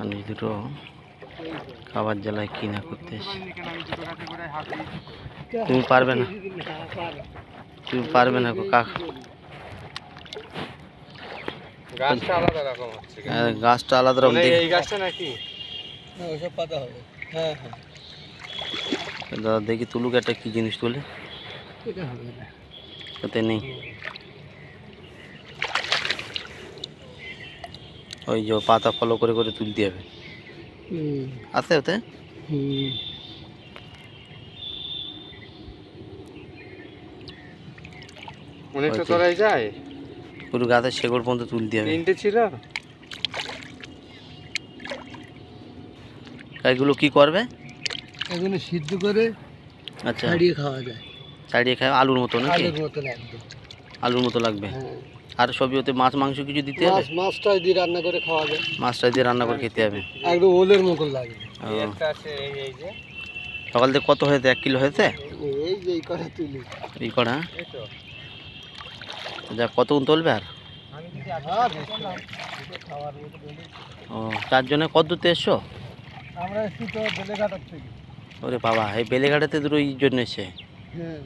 আমি দুটো খাবার জ্বালায় কিনা করতে তুমি পারবে না, তুমি পারবে না কাক। গাছটা আলাদা রকম হচ্ছে, গাছটা আলাদা রকম। এই গাছটা নাকি ওসব পাতা হবে। হ্যাঁ হ্যাঁ, দাদা দেখি তুলুক একটা কি জিনিস তুলে, এটা হবে না, ওতে নেই। ওই যে পাতা ফলো করে করে তুলতে হবে, আছে ওতে। অনেকটা তলায় যায়, পুরো গাছের শেকড় পর্যন্ত তুলতে হবে। তিনটে ছিল। এগুলো কি করবে? এগুলো সিদ্ধ করে আচ্ছা, ছাড়িয়ে খাওয়া যায়। ছাড়িয়ে খায় আলুর মতো নাকি? আলুর মতো লাগবে। আলুর মতো লাগবে। হ্যাঁ, আর সবই ওতে মাছ মাংস কিছু দিতে হবে? মাছটা দিয়ে রান্না করে খাওয়া যায়। মাছটা দিয়ে রান্না করে খেতে হবে। একদম ওলের মতো লাগবে। ও, একটা আছে এই যে সকাল থেকে কত হয়েছে? 1 কিলো হয়েছে এই যে এই করে তুলি। এই কড়া। এই তো যা কতক্ষণ তুলবে আর? আমি যদি খাওয়ার মতো বলি। ও, 4 জনে কত দূরতে এসছো? আমরা এসছি তো বেলেঘাটার থেকে। ওরে বাবা, এই বেলেঘাটাতে দুটো এই জন্য এসছে। হ্যাঁ,